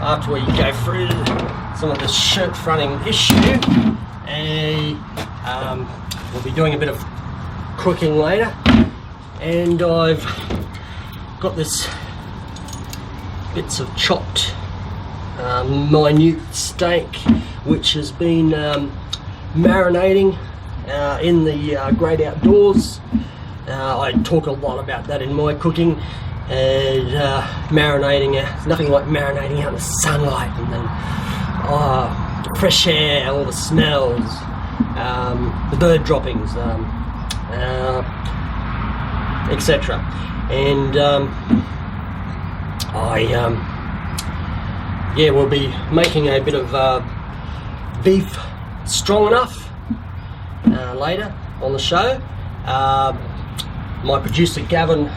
after we go through some of the shirt fronting issue, and we'll be doing a bit of cooking later. And I've got this bits of chopped minute steak which has been marinating in the great outdoors. I talk a lot about that in my cooking, and marinating, nothing like marinating out in the sunlight, and then the fresh air, all the smells, the bird droppings, etc. And we'll be making a bit of beef strong enough later on the show. My producer Gavin,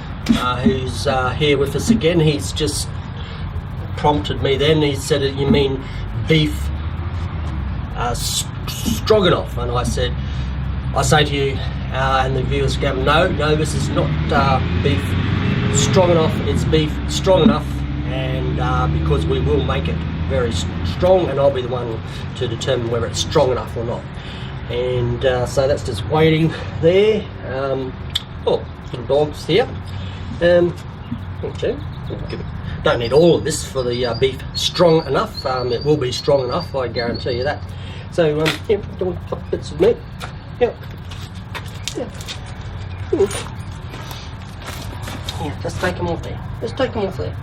who's here with us again, he's just prompted me then. He said, "You mean beef stroganoff?" And I say to you and the viewers, Gavin, no, this is not beef stroganoff, it's beef strong enough, and because we will make it very strong, and I'll be the one to determine whether it's strong enough or not. And so that's just waiting there. Little dogs here. Okay, don't need all of this for the beef strong enough. It will be strong enough, I guarantee you that. So here, doing a couple bits of meat. Yeah. Here, just take them off there. Just take them off there.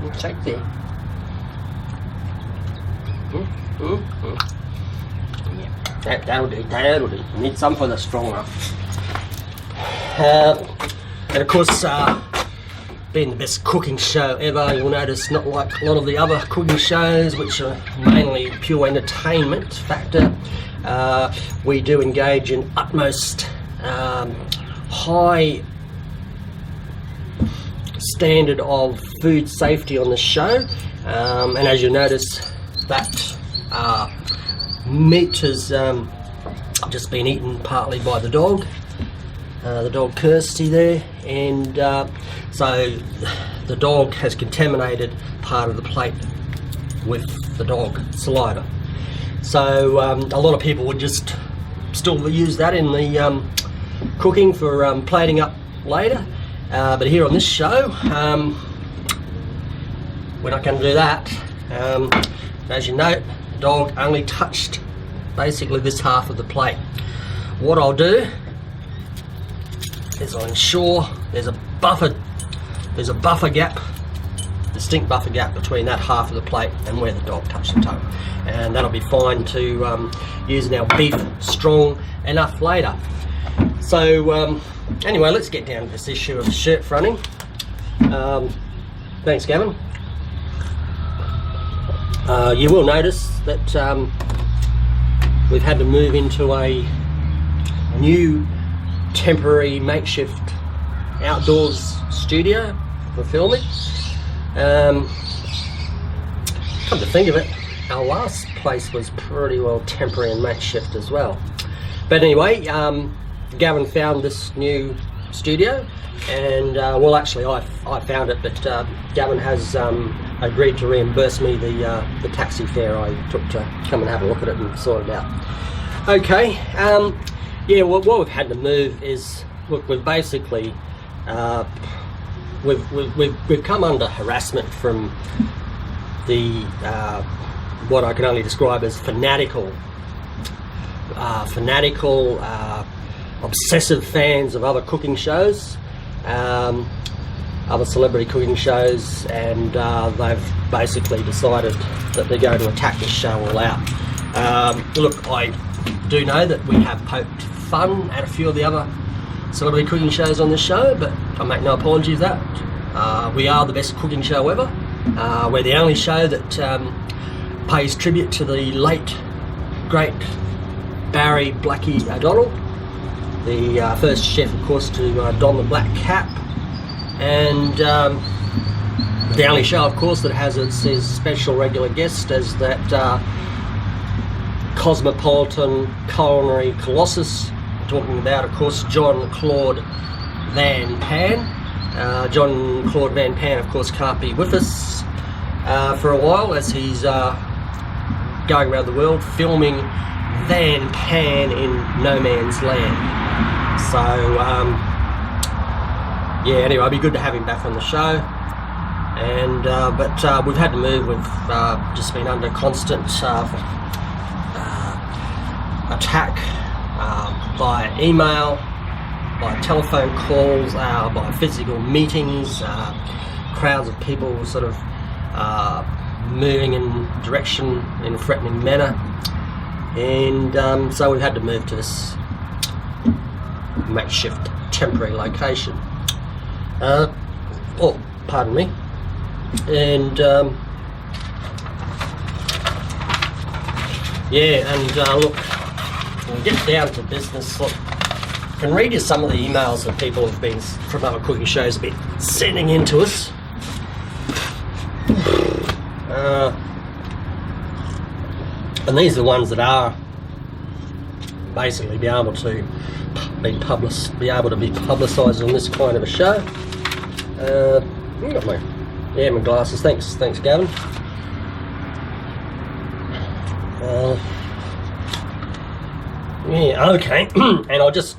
And take there. Yeah, that'll do. You need some for the strong enough. And of course, being the best cooking show ever, you'll notice, not like a lot of the other cooking shows, which are mainly pure entertainment factor, we do engage in utmost high standard of food safety on the show. And as you notice, that meat has just been eaten partly by the dog Kirsty there, and so the dog has contaminated part of the plate with the dog saliva. So a lot of people would just still use that in the cooking for plating up later, but here on this show we're not going to do that. As you note, the dog only touched basically this half of the plate. What I'll do is I'll ensure there's a buffer gap, distinct buffer gap between that half of the plate and where the dog touched the toe, and that'll be fine to use in our beef strong enough later. So anyway, let's get down to this issue of shirt fronting. Thanks, Gavin. You will notice that we've had to move into a new temporary makeshift outdoors studio for filming. Come to think of it, our last place was pretty well temporary and makeshift as well. But anyway, Gavin found this new studio, and well, actually I found it, but Gavin has agreed to reimburse me the taxi fare I took to come and have a look at it and sort it out. Okay. Yeah, what we've had to move is, look, we've basically we've come under harassment from the what I can only describe as fanatical, obsessive fans of other cooking shows, other celebrity cooking shows, and they've basically decided that they're going to attack this show all out. Look, I do know that we have poked fun at a few of the other celebrity cooking shows on this show, but I make no apologies for that. We are the best cooking show ever. We're the only show that pays tribute to the late, great Barry Blackie O'Donnell, the first chef, of course, to don the black cap, and the only show, of course, that has its special regular guest as that cosmopolitan culinary colossus. I'm talking about, of course, John Claude Van Pan. John Claude Van Pan, of course, can't be with us for a while as he's going around the world filming Van Pan in no man's land. So yeah, anyway, it'd be good to have him back on the show. And but we've had to move. We've just been under constant attack by email, by telephone calls, by physical meetings, crowds of people sort of moving in direction in a threatening manner, and so we've had to move to this makeshift temporary location. Oh, pardon me. And yeah, and look, we'll get down to business. Look, I can read you some of the emails that people have been, from other cooking shows, have been sending in to us. And these are the ones that are basically be able to be publicised on this kind of a show. Got my glasses. Thanks, Gavin. Yeah, okay. And I'll just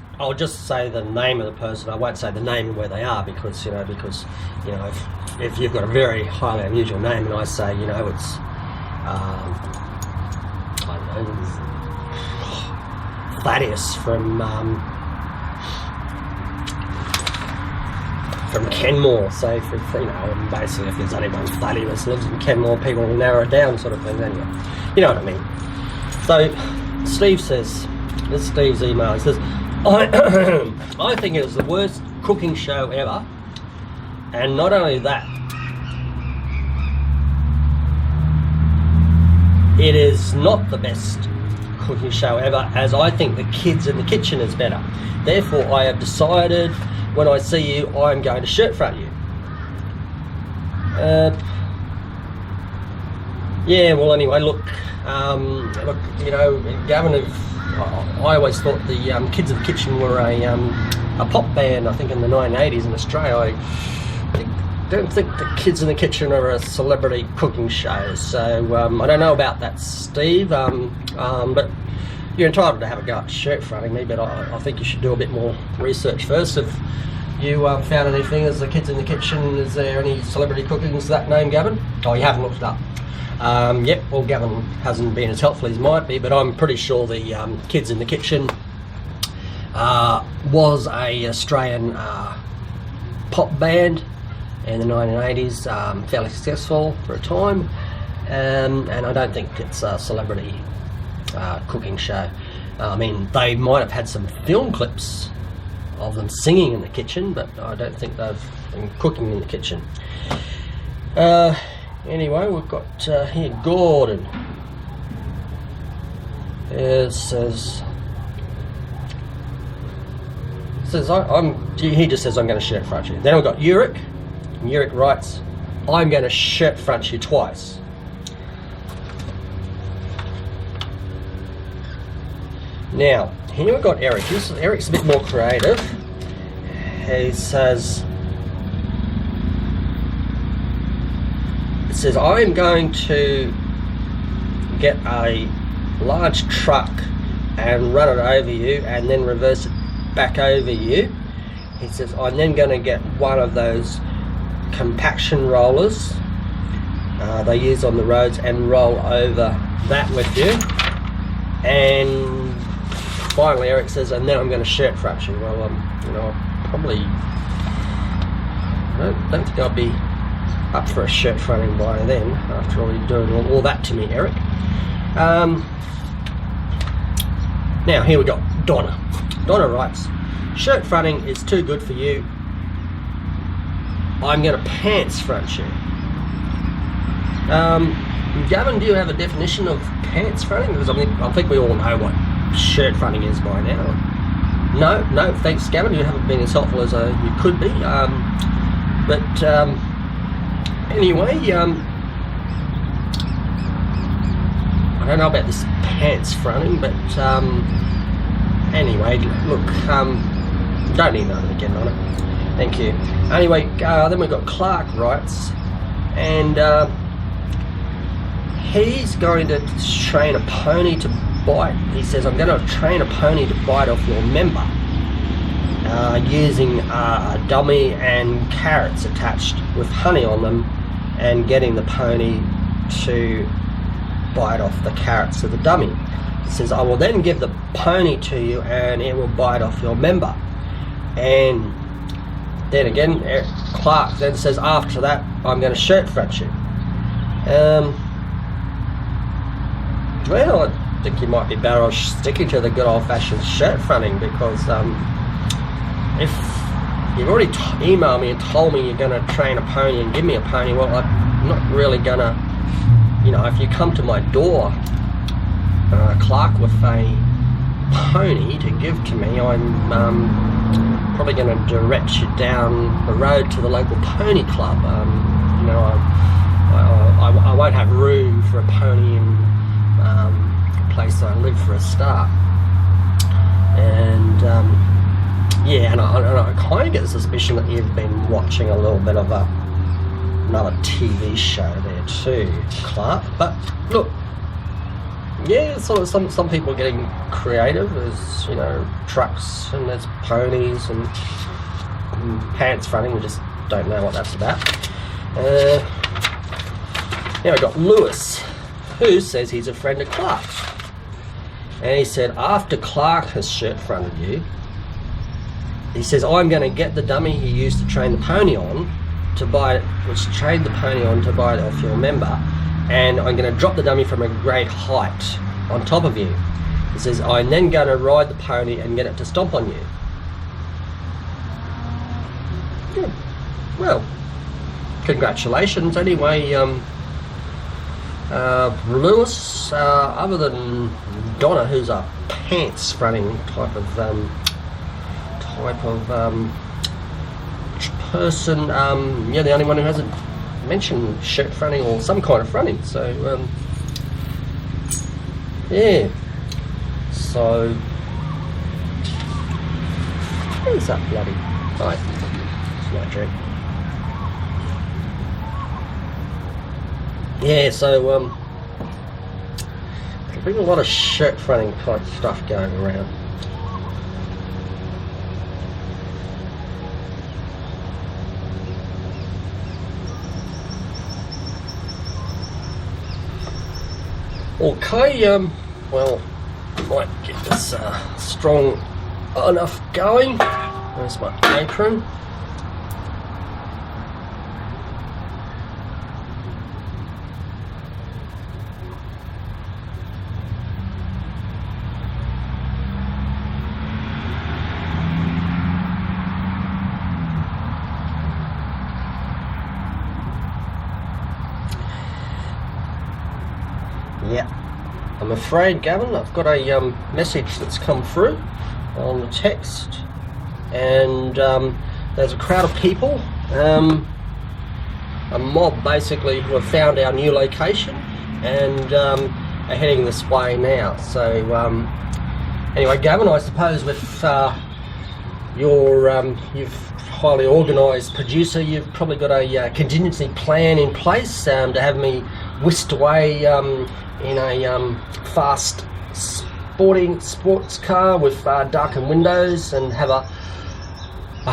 say the name of the person. I won't say the name and where they are because if you've got a very highly unusual name and I say it's I don't know, Thaddeus from Kenmore, say, and basically if there's only one Thaddeus lives in Kenmore, people will narrow it down, sort of thing, anyway. You know what I mean? So Steve says, this is Steve's email, he says, I think it was the worst cooking show ever, and not only that, it is not the best cooking show ever, as I think the kids in the kitchen is better. Therefore, I have decided when I see you, I'm going to shirt front you. Yeah, well, anyway, look, Gavin, I always thought the Kids in the Kitchen were a pop band, I think in the 1980s in Australia. I don't think the Kids in the Kitchen are a celebrity cooking show, so I don't know about that, Steve, but you're entitled to have a go at shirt fronting me, but I think you should do a bit more research first. If you found anything as the Kids in the Kitchen, is there any celebrity cooking to that name, Gavin? Oh, you haven't looked it up. Yep, well, Gavin hasn't been as helpful as he might be, but I'm pretty sure the Kids in the Kitchen was a Australian pop band in the 1980s, fairly successful for a time, and I don't think it's a celebrity cooking show. I mean, they might have had some film clips of them singing in the kitchen, but I don't think they've been cooking in the kitchen. Anyway, we've got here Gordon. It says he just says I'm going to shirt front you. Then we've got Uric. And Uric writes, I'm going to shirt front you twice. Now, here we've got Eric. Eric's a bit more creative. He says, I'm going to get a large truck and run it over you and then reverse it back over you. He says, I'm then going to get one of those compaction rollers they use on the roads and roll over that with you. And finally, Eric says, and then I'm going to shirt front you. Well, probably I don't think I'll be up for a shirt fronting by then, after all you're doing all that to me, Eric. Now, here we go. Donna. Donna writes, shirt fronting is too good for you. I'm going to pants front you. Gavin, do you have a definition of pants fronting? Because I think we all know what shirt fronting is by now. No, thanks, Gavin. You haven't been as helpful as you could be. Anyway, I don't know about this pants fronting, but anyway, look, don't email me again on it. Thank you. Anyway, then we've got Clark writes, and he's going to train a pony to bite. He says, I'm going to train a pony to bite off your member using a dummy and carrots attached with honey on them, and getting the pony to bite off the carrots of the dummy. He says, I will then give the pony to you and it will bite off your member. And then again, Clark then says, after that, I'm going to shirt front you. Well, I think you might be better off sticking to the good old-fashioned shirt fronting, because if you've already emailed me and told me you're going to train a pony and give me a pony, well, I'm not really going to, you know, if you come to my door, Clark, with a pony to give to me, I'm probably going to direct you down the road to the local pony club. You know, I won't have room for a pony in the place I live for a start. And yeah, and I kind of get the suspicion that you've been watching a little bit of another TV show there too, Clark. But look, yeah, sort of some people are getting creative. There's, you know, trucks and there's ponies and pants fronting. We just don't know what that's about. Now we've got Lewis, who says he's a friend of Clark's. And he said, after Clark has shirt fronted you, he says, I'm going to get the dummy he used to train the pony on to bite it, which trained the pony on to bite off your member, and I'm going to drop the dummy from a great height on top of you. He says, I'm then going to ride the pony and get it to stomp on you. Yeah. Well, congratulations. Anyway, Lewis, other than Donna, who's a pants fronting type of person, yeah, the only one who hasn't mentioned shirt fronting or some kind of fronting. So yeah, so who's up, bloody right, it's my drink. Yeah, so there's been a lot of shirt fronting type stuff going around. Okay, well, might get this strong enough going. There's my apron. Yeah, I'm afraid, Gavin, I've got a message that's come through on the text, and there's a crowd of people, a mob basically, who have found our new location and are heading this way now. So anyway, Gavin, I suppose with your you've highly organised producer, you've probably got a contingency plan in place to have me whisked away in a fast sports car with darkened windows, and have a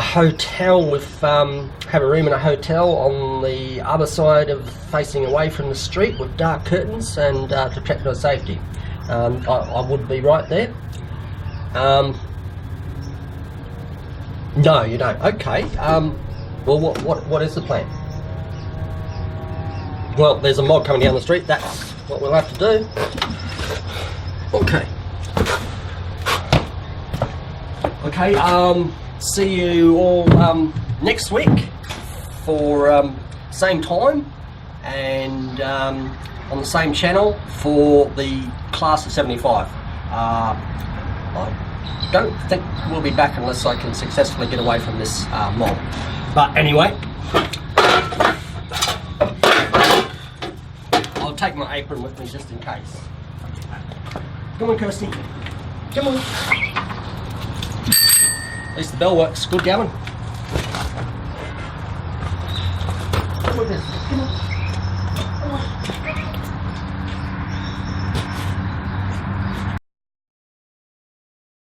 hotel with have a room in a hotel on the other side of, facing away from the street, with dark curtains and to protect my safety. I would be right there. No, you don't. Okay. Well, what is the plan? Well, there's a mob coming down the street. That's what we'll have to do. Okay. Okay. See you all next week for same time and on the same channel for the class of 75. I don't think we'll be back unless I can successfully get away from this mob. But anyway, I'll take my apron with me just in case. Come on, Kirsty. Come on. At least the bell works. Good, Gavin. Look at this. Come on.